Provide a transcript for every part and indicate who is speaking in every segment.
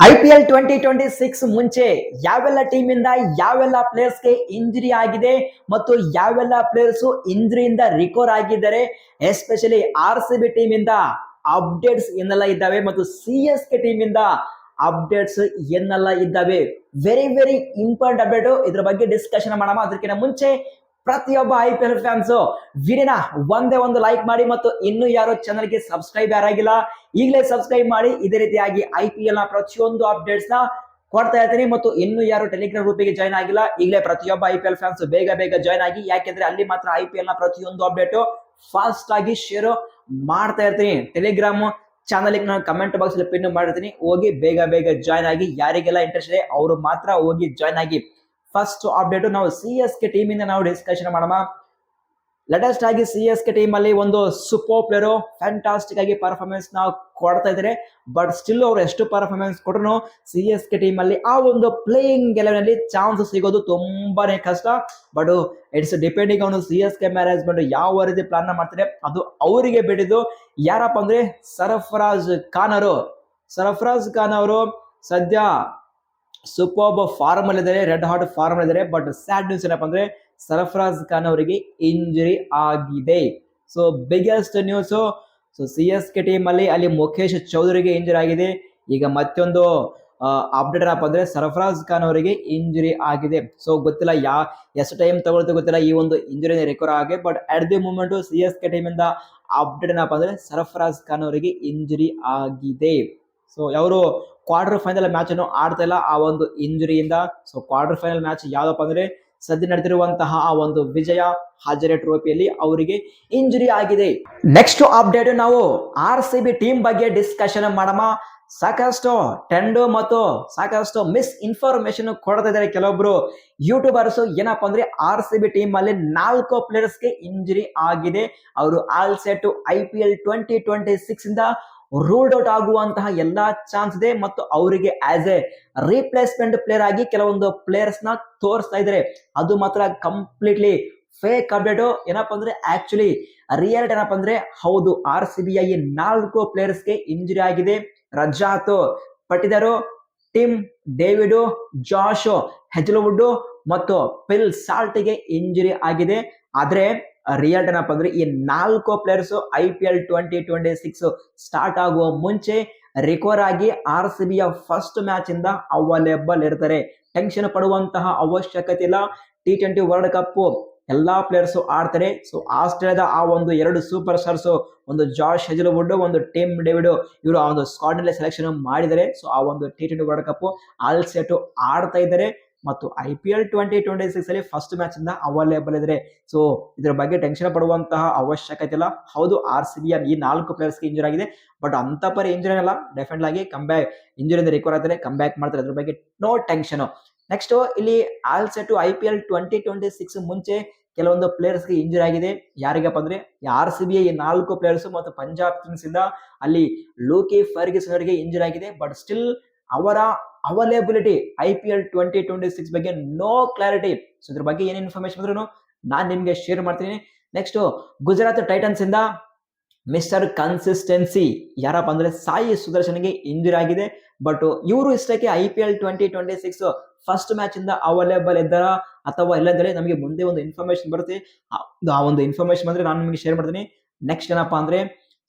Speaker 1: IPL 2026 ಮುಂಚೆ ಯಾವೆಲ್ಲ team ಇಂದ ಯಾವೆಲ್ಲ ಪ್ಲೇಯರ್ಸ್ ಗೆ ಇಂಜರಿ ಆಗಿದೆ ಮತ್ತು ಯಾವೆಲ್ಲ ಪ್ಲೇಯರ್ಸ್ ಇಂಜರಿಯಿಂದ ರಿಕವರ್ ಆಗಿದ್ದಾರೆ, ಎಸ್ಪೆಷಲಿ RCB ಟೀಮ್ ಇಂದ ಅಪ್ಡೇಟ್ಸ್ ಏನೆಲ್ಲ ಇದ್ದಾವೆ ಮತ್ತು CSK ಟೀಮ್ ಇಂದ ಅಪ್ಡೇಟ್ಸ್ ಏನೆಲ್ಲ ಇದ್ದಾವೆ, ವೆರಿ ವೆರಿ ಇಂಪಾರ್ಟೆಂಟ್ ಅಪ್ಡೇಟ್. ಇದ್ರ ಬಗ್ಗೆ ಡಿಸ್ಕಷನ್ ಮಾಡೋಣ. ಅದಕ್ಕಿಂತ ಮುಂಚೆ ಪ್ರತಿಯೊಬ್ಬ IPL ಫ್ಯಾನ್ಸ್ ವಿಡಿಯೋನ ಒಂದೇ ಒಂದು ಲೈಕ್ ಮಾಡಿ ಮತ್ತು ಇನ್ನು ಯಾರು ಚಾನಲ್ಗೆ ಸಬ್ಸ್ಕ್ರೈಬ್ ಯಾರಾಗಿಲ್ಲ ಈಗಲೇ ಸಬ್ಸ್ಕ್ರೈಬ್ ಮಾಡಿ. ಇದೇ ರೀತಿಯಾಗಿ IPL ನ ಪ್ರತಿಯೊಂದು ಅಪ್ಡೇಟ್ಸ್ ನ ಕೊಡ್ತಾ ಇರ್ತೀನಿ. ಮತ್ತು ಇನ್ನು ಯಾರು ಟೆಲಿಗ್ರಾಮ್ ಗ್ರೂಪಿಗೆ ಜಾಯ್ನ್ ಆಗಿಲ್ಲ ಈಗಲೇ ಪ್ರತಿಯೊಬ್ಬ IPL ಫ್ಯಾನ್ಸ್ ಬೇಗ ಬೇಗ ಜಾಯ್ನ್ ಆಗಿ, ಯಾಕೆಂದ್ರೆ ಅಲ್ಲಿ ಮಾತ್ರ IPL ನ ಪ್ರತಿಯೊಂದು ಅಪ್ಡೇಟ್ ಫಾಸ್ಟ್ ಆಗಿ ಶೇರ್ ಮಾಡ್ತಾ ಇರ್ತೀನಿ. ಟೆಲಿಗ್ರಾಮ್ ಚಾನಲ್ ನಾನು ಕಮೆಂಟ್ ಬಾಕ್ಸ್ ಅಲ್ಲಿ ಪಿನ್ ಮಾಡಿರ್ತೀನಿ, ಹೋಗಿ ಬೇಗ ಬೇಗ ಜಾಯ್ನ್ ಆಗಿ. ಯಾರಿಗೆಲ್ಲ ಇಂಟ್ರೆಸ್ಟ್ ಇದೆ ಅವರು ಮಾತ್ರ ಹೋಗಿ ಜಾಯ್ನ್ ಆಗಿ. ಫಸ್ಟ್ ಅಪ್ಡೇಟ್ ನಾವು CSK ಟೀಮ್ ಇಂದ ನಾವು ಡಿಸ್ಕಷನ್ ಮಾಡೋಣ. ಲೇಟೆಸ್ಟ್ ಆಗಿ CSK ಟೀಮ್ ಅಲ್ಲಿ ಒಂದು ಸೂಪರ್ ಪ್ಲೇಯರ್ ಫ್ಯಾಂಟಾಸ್ಟಿಕ್ ಆಗಿ ಪರ್ಫಾರ್ಮೆನ್ಸ್ ನಾವು ಕೊಡ್ತಾ ಇದ್ದಾರೆ. ಬಟ್ ಸ್ಟಿಲ್ ಅವರು ಎಷ್ಟು ಪರ್ಫಾರ್ಮೆನ್ಸ್ ಕೊಟ್ಟರು CSK ಟೀಮ್ ಅಲ್ಲಿ ಆ ಒಂದು ಪ್ಲೇಯಿಂಗ್ ಎಲೆವೆನ್ ಅಲ್ಲಿ ಚಾನ್ಸ್ ಸಿಗೋದು ತುಂಬಾನೇ ಕಷ್ಟ. But it's depending on CSK management ಯಾವ ರೀತಿ ಪ್ಲಾನ್ ಮಾಡ್ತಾರೆ ಅದು ಅವರಿಗೆ ಬಿಟ್ಟಿದ್ದು. ಯಾರಪ್ಪ ಅಂದ್ರೆ ಸರ್ಫರಾಜ್ ಖಾನ್ ಅವರು ಸದ್ಯ ಸೂಪರ್ ಫಾರ್ಮ್ ಅಲ್ಲಿ ಇದ್ದಾರೆ, ರೆಡ್ ಹಾಟ್ ಫಾರ್ಮ್ ಅಲ್ಲಿ ಇದ್ದಾರೆ. ಬಟ್ ಸ್ಯಾಡ್ ನ್ಯೂಸ್ ಏನಪ್ಪ ಅಂದ್ರೆ ಸರ್ಫರಾಜ್ ಖಾನ್ ಅವರಿಗೆ ಇಂಜರಿ ಆಗಿದೆ. So biggest news. So CSK team ಅಲ್ಲಿ ಮುಖೇಶ್ ಚೌಧರಿಗೆ ಇಂಜರಿ ಆಗಿದೆ. ಈಗ ಮತ್ತೊಂದು ಅಪ್ಡೇಟ್ ಏನಪ್ಪ ಅಂದ್ರೆ ಸರ್ಫರಾಜ್ ಖಾನ್ ಅವರಿಗೆ ಇಂಜರಿ ಆಗಿದೆ. ಸೊ ಗೊತ್ತಿಲ್ಲ ಎಷ್ಟು ಟೈಮ್ ತಗೊಳ್ತಾ ಗೊತ್ತಿಲ್ಲ ಈ ಒಂದು ಇಂಜರಿ ರಿಕವರ್ ಆಗಿ. But at the moment CSK team ಇಂದ ಅಪ್ಡೇಟ್ ಏನಪ್ಪ ಅಂದ್ರೆ ಸರ್ಫರಾಜ್ ಖಾನ್ ಅವರಿಗೆ ಇಂಜರಿ ಆಗಿದೆ. ಸೊ ಅವರು ಕ್ವಾರ್ಟರ್ ಫೈನಲ್ ಮ್ಯಾಚ್ ಅನ್ನು ಆಡ್ತಾ ಇಲ್ಲ ಆ ಒಂದು ಇಂಜುರಿಯಿಂದ. ಸೊ ಕ್ವಾರ್ಟರ್ ಫೈನಲ್ ಮ್ಯಾಚ್ ಯಾವ್ದಪ್ಪ ಅಂದ್ರೆ ಸದ್ಯ ನಡೆದಿರುವಂತಹ ಆ ಒಂದು ವಿಜಯ ಹಾಜರೆ ಟ್ರೋಫಿಯಲ್ಲಿ ಅವರಿಗೆ ಇಂಜುರಿ ಆಗಿದೆ. ನೆಕ್ಸ್ಟ್ ಅಪ್ಡೇಟ್ ನಾವು RCB ಟೀಮ್ ಬಗ್ಗೆ ಡಿಸ್ಕಷನ್ ಮಾಡೋಣ. ಸಾಕಷ್ಟು ಟೆಂಡು ಮತ್ತು ಸಾಕಷ್ಟು ಮಿಸ್ ಇನ್ಫಾರ್ಮೇಶನ್ ಕೊಡ್ತಾ ಇದ್ದಾರೆ ಕೆಲವೊಬ್ರು ಯೂಟ್ಯೂಬರ್ಸ್. ಏನಪ್ಪಾ ಅಂದ್ರೆ RCB ಟೀಮ್ ಅಲ್ಲಿ 4 ಪ್ಲೇಯರ್ಸ್ ಗೆ ಇಂಜುರಿ ಆಗಿದೆ. ಅವರು ಆಲ್ ಸೆಟ್ IPL 2026 ಇಂದ ರೂಲ್ಡ್ ಔಟ್ ಆಗುವಂತಹ ಎಲ್ಲಾ ಚಾನ್ಸ್ ಇದೆ. ಮತ್ತು ಅವರಿಗೆ ಆಸ್ ಎ ರೀಪ್ಲೇಸ್ಮೆಂಟ್ ಪ್ಲೇಯರ್ ಆಗಿ ಕೆಲವೊಂದು ಪ್ಲೇಯರ್ಸ್ ನ ತೋರಿಸ್ತಾ ಇದ್ದಾರೆ. ಅದು ಮಾತ್ರ ಕಂಪ್ಲೀಟ್ಲಿ ಫೇಕ್ ಅಪ್ಡೇಟ್. ಏನಪ್ಪಾ ಅಂದ್ರೆ ಆಕ್ಚುಲಿ ರಿಯಾಲಿಟಿ ಏನಪ್ಪಾ ಅಂದ್ರೆ ಹೌದು, RCB ಯ 4 ಪ್ಲೇಯರ್ಸ್ ಗೆ ಇಂಜುರಿ ಆಗಿದೆ. ರಜಾತ್ ಪಟಿದಾರ್, ಟಿಮ್ ಡೇವಿಡ್, ಜಾಶ್ ಹೆಜ್ಲ್ವುಡ್ ಮತ್ತು ಫಿಲ್ ಸಾಲ್ಟ್ ಗೆ ಇಂಜುರಿ ಆಗಿದೆ. ಆದ್ರೆ ರಿಯಲ್ ಏನಪ್ಪ ಅಂದ್ರೆ ಈ 4 ಪ್ಲೇಯರ್ಸ್ IPL 2026 ಸ್ಟಾರ್ಟ್ ಆಗುವ ಮುಂಚೆ ರಿಕವರ್ ಆಗಿ RCB ಯ ಫಸ್ಟ್ ಮ್ಯಾಚ್ ಇಂದ ಅವೈಲೇಬಲ್ ಇರ್ತಾರೆ. ಟೆನ್ಷನ್ ಪಡುವಂತಹ ಅವಶ್ಯಕತೆ ಇಲ್ಲ. T20 ವರ್ಲ್ಡ್ ಕಪ್ ಎಲ್ಲಾ ಪ್ಲೇಯರ್ಸ್ ಆಡ್ತಾರೆ. ಸೊ ಆಸ್ಟ್ರೇಲಿಯಾದ ಆ ಒಂದು 2 ಸೂಪರ್ ಸ್ಟಾರ್ಸ್, ಒಂದು ಜಾಶ್ ಹೆಜ್ಲ್ವುಡ್, ಒಂದು ಟಿಮ್ ಡೇವಿಡ್, ಇವರು ಆ ಒಂದು ಸ್ಕ್ವಾಡ್ ನಲ್ಲಿ ಸೆಲೆಕ್ಷನ್ ಮಾಡಿದ್ದಾರೆ. ಸೊ ಆ ಒಂದು T20 world cup all set ಆಡ್ತಾ ಇದ್ದಾರೆ. ಮತ್ತು IPL 2026 ಅಲ್ಲಿ ಫಸ್ಟ್ ಮ್ಯಾಚ್ ಇಂದ ಅವೈಲೇಬಲ್ ಇದ್ದಾರೆ. ಸೊ ಇದ್ರ ಬಗ್ಗೆ ಟೆನ್ಷನ್ ಪಡುವಂತಹ ಅವಶ್ಯಕತೆ ಇಲ್ಲ. ಹೌದು, RCB ಈ 4 ಪ್ಲೇಯರ್ಸ್ ಗೆ ಇಂಜುರಿ ಆಗಿದೆ. ಬಟ್ ಅಂತ ಪರಿ ಇಂಜುರಿ ಅಲ್ಲ, ಡೆಫಿನೆಟ್ ಆಗಿ ಕಮ್ ಬ್ಯಾಕ್, ಇಂಜುರಿಯಿಂದ ರಿಕವರ್ ಆಗ್ತಾರೆ, ಕಮ್ ಬ್ಯಾಕ್ ಮಾಡ್ತಾರೆ. ಅದ್ರ ಬಗ್ಗೆ ನೋ ಟೆನ್ಷನ್. ನೆಕ್ಸ್ಟ್ ಇಲ್ಲಿ ಆಲ್ ಸೆಟ್ IPL 2026 ಮುಂಚೆ ಕೆಲವೊಂದು ಪ್ಲೇಯರ್ಸ್ ಗೆ ಇಂಜುರಿ ಆಗಿದೆ. ಯಾರಿಗಪ್ಪ ಅಂದ್ರೆ RCB ಈ 4 ಪ್ಲೇಯರ್ಸ್ ಮತ್ತು ಪಂಜಾಬ್ ಕಿಂಗ್ಸ್ ಇಂದ ಅಲ್ಲಿ ಲೂಕಿ ಫರ್ಗ್ಯೂಸನ್ ಅವರಿಗೆ ಇಂಜುರಿ ಆಗಿದೆ. ಬಟ್ ಸ್ಟಿಲ್ ಅವರ ಅವೈಲೇಬಿಲಿಟಿ IPL 2026 ಬಗ್ಗೆ ನೋ ಕ್ಲಾರಿಟಿ. ಸೊ ಇದ್ರ ಬಗ್ಗೆ ಏನ್ ಇನ್ಫಾರ್ಮೇಶನ್ ಬಂದ್ರು ನಾನು ನಿಮ್ಗೆ ಶೇರ್ ಮಾಡ್ತೀನಿ. ನೆಕ್ಸ್ಟ್ ಗುಜರಾತ್ ಟೈಟನ್ಸ್ ಇಂದ ಮಿಸ್ಟರ್ ಕನ್ಸಿಸ್ಟೆನ್ಸಿ ಯಾರಪ್ಪ ಅಂದ್ರೆ ಸಾಯಿ ಸುದರ್ಶನ್ಗೆ ಇಂಜುರಿ ಆಗಿದೆ. ಬಟ್ ಇವರು ಇಷ್ಟಕ್ಕೆ IPL 2026 ಫಸ್ಟ್ ಮ್ಯಾಚ್ ಇಂದ ಅವೈಲೇಬಲ್ ಇದ್ದಾರ ಅಥವಾ ಇಲ್ಲಂದ್ರೆ ನಮಗೆ ಮುಂದೆ ಒಂದು ಇನ್ಫಾರ್ಮೇಶನ್ ಬರುತ್ತೆ. ಆ ಒಂದು ಇನ್ಫಾರ್ಮೇಶನ್ ಬಂದ್ರೆ ನಾನು ನಿಮಗೆ ಶೇರ್ ಮಾಡ್ತೀನಿ. ನೆಕ್ಸ್ಟ್ ಏನಪ್ಪಾ ಅಂದ್ರೆ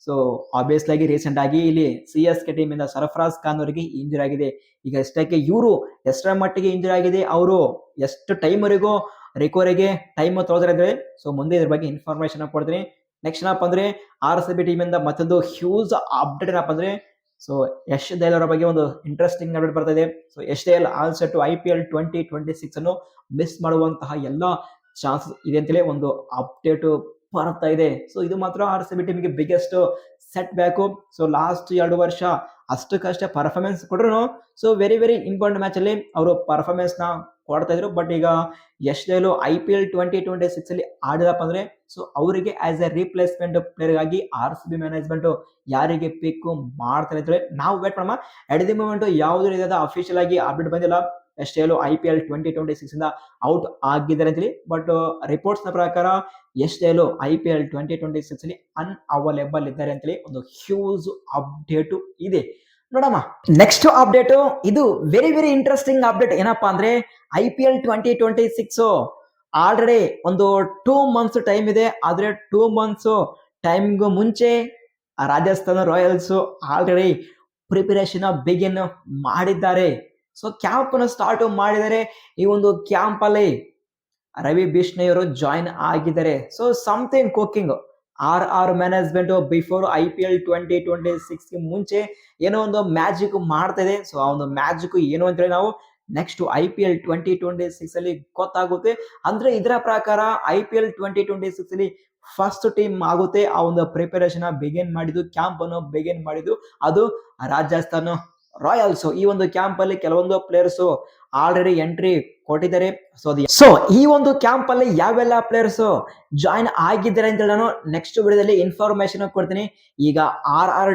Speaker 1: ಸೊ ಆಬ್ವಿಯಸ್ಲಿ ಆಗಿ ರೀಸೆಂಟ್ ಆಗಿ ಇಲ್ಲಿ CSK ಟೀಮ್ ಇಂದ ಸರ್ಫರಾಜ್ ಖಾನ್ ಅವರಿಗೆ ಇಂಜುರಿ ಆಗಿದೆ. ಈಗ ಎಷ್ಟಕ್ಕೆ ಇವರು ಎಷ್ಟರ ಮಟ್ಟಿಗೆ ಇಂಜುರಿ ಆಗಿದೆ, ಅವರು ಎಷ್ಟು ಟೈಮ್ ವರೆಗೂ ರಿಕವರಿಗೆ ಟೈಮ್ ತೋರಿದ್ರೆ, ಸೊ ಮುಂದೆ ಇದ್ರ ಬಗ್ಗೆ ಇನ್ಫಾರ್ಮೇಶನ್ ಕೊಡ್ತೀನಿ. ನೆಕ್ಸ್ಟ್ ಏನಪ್ಪ ಅಂದ್ರೆ RCB ಟೀಮ್ ಇಂದ ಮತ್ತೊಂದು ಹ್ಯೂಜ್ ಅಪ್ಡೇಟ್ ಏನಪ್ಪ ಅಂದ್ರೆ ಸೊ ಯಶ್ ದಯಾಲ್ ಅವರ ಬಗ್ಗೆ ಒಂದು ಇಂಟ್ರೆಸ್ಟಿಂಗ್ ಅಪ್ಡೇಟ್ ಬರ್ತಾ ಇದೆ. So Yash Dayal all set IPL 2026 ಅನ್ನು ಮಿಸ್ ಮಾಡುವಂತಹ ಎಲ್ಲಾ ಚಾನ್ಸಸ್ ಇದೆ ಅಂತೇಳಿ ಒಂದು ಅಪ್ಡೇಟ್ ಬರ್ತಾ ಇದೆ. ಸೊ ಇದು ಮಾತ್ರ RCB ಟೀಮ್ಗೆ biggest set back. So last 2 ವರ್ಷ ಅಷ್ಟಕ್ಕಷ್ಟೇ ಪರ್ಫಾರ್ಮೆನ್ಸ್ ಕೊಟ್ರು. So very very important match ಅಲ್ಲಿ ಅವರು ಪರ್ಫಾರ್ಮೆನ್ಸ್ ನ ಕೊಡ್ತಾ ಇದ್ರು. ಬಟ್ ಈಗ ಯಶ್ ದಯಾಲ್ IPL 2026 ಅಲ್ಲಿ ಆಡಿದಪ್ಪ ಅಂದ್ರೆ ಸೊ ಅವರಿಗೆ ಆಸ್ ಎ ರೀಪ್ಲೇಸ್ಮೆಂಟ್ ಪ್ಲೇಯರ್ ಆಗಿ RCB ಮ್ಯಾನೇಜ್ಮೆಂಟ್ ಯಾರಿಗೆ ಪಿಕ್ ಮಾಡ್ತಾರೆ ಅಂತ ನಾವು ವೇಟ್ ಮಾಡೋಣ. ಎಟ್ ದಿ ಮೂಮೆಂಟ್ ಯಾವುದೇ ರೀತಿಯಾದ ಅಫಿಷಿಯಲ್ ಆಗಿ ಅಪ್ಡೇಟ್ ಬಂದಿಲ್ಲ. ಯಶ್ ದಯಾಲ್ IPL 2026 ಇಂದ ಔಟ್ ಆಗಿದ್ದಾರೆ ಅಂತೇಳಿ. ಬಟ್ ರಿಪೋರ್ಟ್ಸ್ ನ ಪ್ರಕಾರ ಯಶ್ ದಯಾಲ್ IPL 2026 ಅಲ್ಲಿ ಅನ್ಅವೈಲೇಬಲ್ ಇದ್ದಾರೆ ಅಂತೇಳಿ ಒಂದು ಹ್ಯೂಜ್ ಅಪ್ಡೇಟ್ ಇದೆ. ನೋಡಮ್ಮ. ನೆಕ್ಸ್ಟ್ ಅಪ್ಡೇಟ್ ಇದು ವೆರಿ ವೆರಿ ಇಂಟ್ರೆಸ್ಟಿಂಗ್ ಅಪ್ಡೇಟ್. ಏನಪ್ಪಾ ಅಂದ್ರೆ IPL 2026 ಆಲ್ರೆಡಿ ಒಂದು 2 ಮಂತ್ಸ್ ಟೈಮ್ ಇದೆ. ಆದ್ರೆ 2 ಮಂತ್ಸ್ ಟೈಮ್ಗೂ ಮುಂಚೆ Rajasthan Royals already preparation begin ಮಾಡಿದ್ದಾರೆ. ಸೊ ಕ್ಯಾಂಪ್ ಸ್ಟಾರ್ಟ್ ಮಾಡಿದರೆ ಈ ಒಂದು ಕ್ಯಾಂಪ್ ಅಲ್ಲಿ ರವಿ ಬಿಷ್ಣಯ್ ಅವರು ಜಾಯಿನ್ ಆಗಿದ್ದಾರೆ. So something cooking management before IPL 2026 ಮುಂಚೆ ಏನೋ ಒಂದು ಮ್ಯಾಜಿಕ್ ಮಾಡ್ತಾ ಇದೆ. ಸೊ ಆ ಒಂದು ಮ್ಯಾಜಿಕ್ ಏನು ಅಂತ ಹೇಳಿ ನಾವು ನೆಕ್ಸ್ಟ್ IPL 2026 ಅಲ್ಲಿ ಗೊತ್ತಾಗುತ್ತೆ. ಅಂದ್ರೆ ಇದರ ಪ್ರಕಾರ IPL 2026 ಅಲ್ಲಿ ಫಸ್ಟ್ ಟೀಮ್ ಆಗುತ್ತೆ. ಆ ಒಂದು ಪ್ರಿಪರೇಷನ್ ಬಿಗಿನ್ ಮಾಡಿದ್ದು, ಕ್ಯಾಂಪ್ ಅನ್ನು ಬಿಗಿನ್ ಮಾಡಿದ್ದು ಅದು ರಾಜಸ್ಥಾನ್ ರಾಯಲ್ಸ್. ಈ ಒಂದು ಕ್ಯಾಂಪ್ ಅಲ್ಲಿ ಕೆಲವೊಂದು ಪ್ಲೇಯರ್ಸ್ ಆಲ್ರೆಡಿ ಎಂಟ್ರಿ ಕೊಟ್ಟಿದ್ದಾರೆ. ಸೊ ಈ ಒಂದು ಕ್ಯಾಂಪ್ ಅಲ್ಲಿ ಯಾವೆಲ್ಲ ಪ್ಲೇಯರ್ಸ್ ಜಾಯಿನ್ ಆಗಿದ್ದಾರೆ ಅಂತ ನಾನು ನೆಕ್ಸ್ಟ್ ವಿಡಿಯೋದಲ್ಲಿ ಇನ್ಫಾರ್ಮೇಶನ್ ಕೊಡ್ತೀನಿ. ಈಗ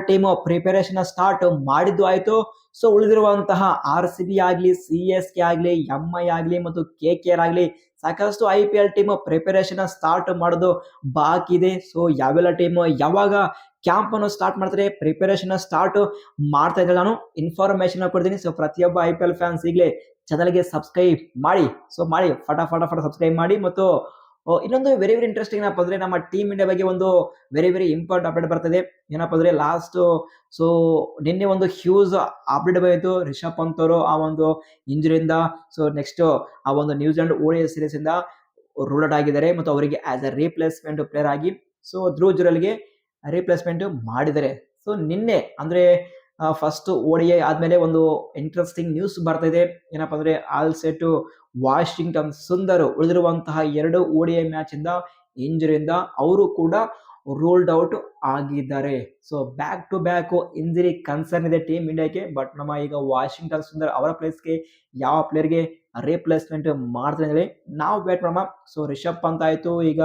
Speaker 1: ಟೀಮ್ ಪ್ರಿಪರೇಷನ್ ಸ್ಟಾರ್ಟ್ ಮಾಡಿದ್ದು ಆಯ್ತು. ಸೊ ಉಳಿದಿರುವಂತಹ RCB ಆಗ್ಲಿ, CSK ಆಗ್ಲಿ, MI ಆಗ್ಲಿ ಮತ್ತು KKR ಆಗ್ಲಿ ಸಾಕಷ್ಟು IPL ಟೀಮ್ ಪ್ರಿಪರೇಷನ್ ಸ್ಟಾರ್ಟ್ ಮಾಡೋದು ಬಾಕಿ ಇದೆ. ಸೊ ಯಾವೆಲ್ಲ ಟೀಮ್ ಯಾವಾಗ ಕ್ಯಾಂಪ್ ಅನ್ನು ಸ್ಟಾರ್ಟ್ ಮಾಡ್ತಾರೆ, ಪ್ರಿಪರೇಷನ್ ಸ್ಟಾರ್ಟ್ ಮಾಡ್ತಾ ಇದ್ರೆ ನಾನು ಇನ್ಫಾರ್ಮೇಶನ್ ಕೊಡ್ತೀನಿ. ಸೊ ಪ್ರತಿಯೊಬ್ಬ IPL ಫ್ಯಾನ್ಸ್ ಈಗಲೇ ಚಾನಲ್ಗೆ ಸಬ್ಸ್ಕ್ರೈಬ್ ಮಾಡಿ. ಸೊ ಮಾಡಿ ಫಟಾಫಟ ಸಬ್ಸ್ಕ್ರೈಬ್ ಮಾಡಿ. ಮತ್ತು ಇನ್ನೊಂದು ವೆರಿ ವೆರಿ ಇಂಟ್ರೆಸ್ಟಿಂಗ್ ಏನಪ್ಪ ಅಂದ್ರೆ ನಮ್ಮ ಟೀಮ್ ಇಂಡಿಯಾ ಬಗ್ಗೆ ಒಂದು ವೆರಿ ವೆರಿ ಇಂಪಾರ್ಟೆಂಟ್ ಅಪ್ಡೇಟ್ ಬರ್ತದೆ. ಏನಪ್ಪ ಅಂದ್ರೆ ಲಾಸ್ಟ್ ಸೊ ನಿನ್ನೆ ಒಂದು ಹ್ಯೂಜ್ ಅಪ್ಡೇಟ್ ಬಂದಿತ್ತು. ರಿಷಬ್ ಪಂತ್ ಅವರು ಆ ಒಂದು ಇಂಜುರಿಯಿಂದ ಸೊ ನೆಕ್ಸ್ಟ್ ಆ ಒಂದು ನ್ಯೂಜಿಲೆಂಡ್ ODI ಸೀರೀಸ್ ಇಂದ ರೂಲ್ ಔಟ್ ಆಗಿದ್ದಾರೆ ಮತ್ತು ಅವರಿಗೆ ಆಸ್ ಎ ರೀಪ್ಲೇಸ್ಮೆಂಟ್ ಪ್ಲೇಯರ್ ಆಗಿ ಸೊ ಧ್ರುವ್ ಜುರಲ್ಗೆ ರೀಪ್ಲೇಸ್ಮೆಂಟ್ ಮಾಡಿದ್ದಾರೆ. ಸೊ ನಿನ್ನೆ ಅಂದ್ರೆ ಫಸ್ಟ್ ODI ಆದ್ಮೇಲೆ ಒಂದು ಇಂಟ್ರೆಸ್ಟಿಂಗ್ ನ್ಯೂಸ್ ಬರ್ತಾ ಇದೆ. ಏನಪ್ಪಾ ಅಂದ್ರೆ ಆಲ್ ಸೆಟ್ ವಾಷಿಂಗ್ಟನ್ ಸುಂದರ್ ಉಳಿದಿರುವಂತಹ 2 ODI ಮ್ಯಾಚ್ ಇಂದ ಇಂಜುರಿಯಿಂದ ಅವರು ಕೂಡ ರೂಲ್ಡ್ ಔಟ್ ಆಗಿದ್ದಾರೆ. So back to back injury concern ಇದೆ ಟೀಮ್ ಇಂಡಿಯಾಕ್ಕೆ. ಬಟ್ ನಮ್ಮ ಈಗ ವಾಷಿಂಗ್ಟನ್ ಸುಂದರ್ ಅವರ ಪ್ಲೇಸ್ಗೆ ಯಾವ ಪ್ಲೇಯರ್ಗೆ ರೀಪ್ಲೇಸ್ಮೆಂಟ್ ಮಾಡ್ತಾರೆ ಹೇಳಿ ನಾವು ವೇಟ್ ಮಾಡೋಣ. ಸೊ ರಿಷಬ್ ಪಂತ್ ಆಯ್ತು, ಈಗ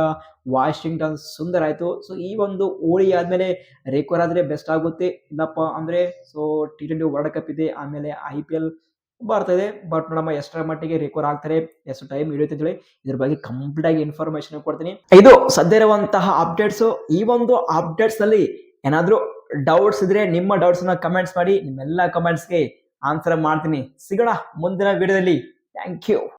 Speaker 1: ವಾಷಿಂಗ್ಟನ್ ಸುಂದರ್ ಆಯ್ತು. ಸೊ ಈ ಒಂದು ODI ಆದ್ಮೇಲೆ ರಿಕವರ್ ಆದ್ರೆ ಬೆಸ್ಟ್ ಆಗುತ್ತೆ. ಇಲ್ಲಪ್ಪ ಅಂದ್ರೆ ಸೊ T20 ವರ್ಲ್ಡ್ ಕಪ್ ಇದೆ, ಆಮೇಲೆ IPL ಬರ್ತಾ ಇದೆ. ಬಟ್ ನಮ್ಮ ಎಷ್ಟರ ಮಟ್ಟಿಗೆ ರಿಕವರ್ ಆಗ್ತಾರೆ, ಎಷ್ಟು ಟೈಮ್ ಹಿಡಿಯುತ್ತೆ ಅಂತ ಹೇಳಿ ಇದ್ರ ಬಗ್ಗೆ ಕಂಪ್ಲೀಟ್ ಆಗಿ ಇನ್ಫಾರ್ಮೇಶನ್ ಕೊಡ್ತೀನಿ. ಇದು ಸದ್ಯ ಇರುವಂತಹ ಅಪ್ಡೇಟ್ಸ್. ಈ ಒಂದು ಅಪ್ಡೇಟ್ಸ್ ನಲ್ಲಿ ಏನಾದ್ರೂ ಡೌಟ್ಸ್ ಇದ್ರೆ ನಿಮ್ಮ ಡೌಟ್ಸ್ ನ ಕಮೆಂಟ್ಸ್ ಮಾಡಿ. ನಿಮ್ಮೆಲ್ಲ ಕಮೆಂಟ್ಸ್ಗೆ ಆನ್ಸರ್ ಮಾಡ್ತೀನಿ. ಸಿಗೋಣ ಮುಂದಿನ ವಿಡಿಯೋದಲ್ಲಿ. Thank you.